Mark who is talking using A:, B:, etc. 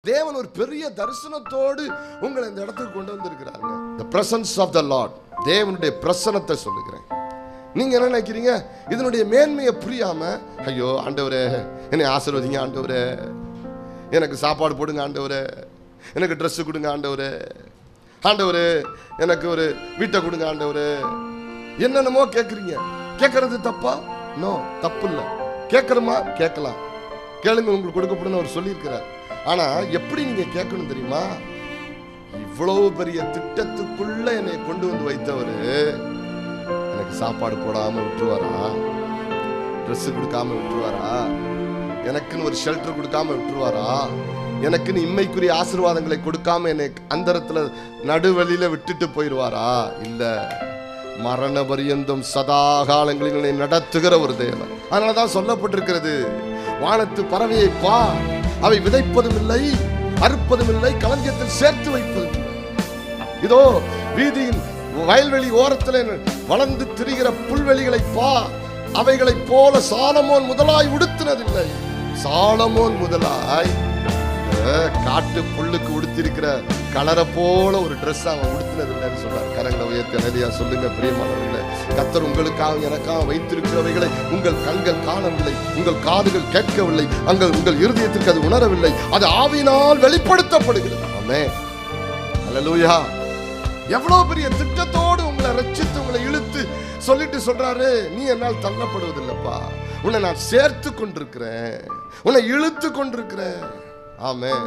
A: தேவன் ஒரு பெரிய தரிசனத்தோடு உங்களை இந்த இடத்துக்கு கொண்டு வந்திருக்கிறாங்க. The presence of the Lord, தேவனுடைய பிரசன்னத்தை சொல்லுகிறேன். நீங்க என்ன நினைக்கிறீங்க? இதனுடைய மேன்மையை புரியாம, ஐயோ ஆண்டவரே என்னை ஆசீர்வதிங்க ஆண்டவரே, எனக்கு சாப்பாடு போடுங்க ஆண்டவரே, எனக்கு ட்ரெஸ் கொடுங்க ஆண்டவரே, ஆண்டவரே எனக்கு ஒரு வீட்டை கொடுங்க ஆண்டவரே, என்னென்னமோ கேட்குறீங்க. கேட்கறது தப்பா? நோ, தப்பு இல்லை. கேட்கறமா? கேட்கலாம், கேளுங்க உங்களுக்கு கொடுக்கப்படும் அவர் சொல்லியிருக்கிறார். ஆனா எப்படி நீங்க கேட்கணும் தெரியுமா? இவ்வளவு பெரிய திட்டத்துக்குள்ள என்னை கொண்டு வந்து வைத்தவரு எனக்கு சாப்பாடு போடாம விட்டுருவாரா? ட்ரெஸ் கொடுக்காம விட்டுருவாரா? எனக்குன்னு ஒரு ஷெல்டர் கொடுக்காம விட்டுருவாரா? எனக்குன்னு இம்மைக்குரிய ஆசீர்வாதங்களை கொடுக்காம என்னை அந்தரத்துல நடுவழியில விட்டுட்டு போயிடுவாரா? இல்ல, மரண பரியந்தம் சதா காலங்களில் என்னை நடத்துகிற ஒரு தேவன். அதனாலதான் சொல்லப்பட்டிருக்கிறது, வானத்து பறவையை பா, அவை விதைப்பதும் இல்லை, அறுப்பதும் இல்லை, களஞ்சியத்தில் சேர்த்து வைப்பதும் இல்லை. இதோ வீதியின் வயல்வெளி ஓரத்தில் வளர்ந்து திரிகிற புல்வெளிகளை பா, அவைகளைப் போல சாலமோன் முதலாய் உடுத்தினதில்லை. சாலமோன் முதலாய் காட்டு புல்லுக்கு உடுத்திருக்கிற கலரை போல ஒரு ட்ரெஸ் அவன் உடுத்தினதில்லைன்னு சொல்றார். கரங்களை உயர்த்தி நிறையா சொல்லுங்க பிரியமானவர்களே. கர்த்தர் உங்களுக்காக எனக்காக வைத்திருக்கிறவைகளை உங்கள் கண்கள் காணவில்லை, உங்கள் காதுகள் கேட்கவில்லை, உங்கள் இருதயத்திற்கு அது உணரவில்லை, அது ஆவியினால் வெளிப்படுத்தப்படுகிறது. ஆமென், அல்லேலூயா. எவ்வளவு பெரிய திட்டத்தோடு உங்களை ரட்சித்து உங்களை இழுத்து சொல்லிட்டு சொல்றாரு, நீ என்னால் தள்ளப்படுவதில்லைப்பா, உன்னை நான் சேர்த்து கொண்டிருக்கிறேன், உன்னை இழுத்து கொண்டிருக்கிறேன். ஆமென்.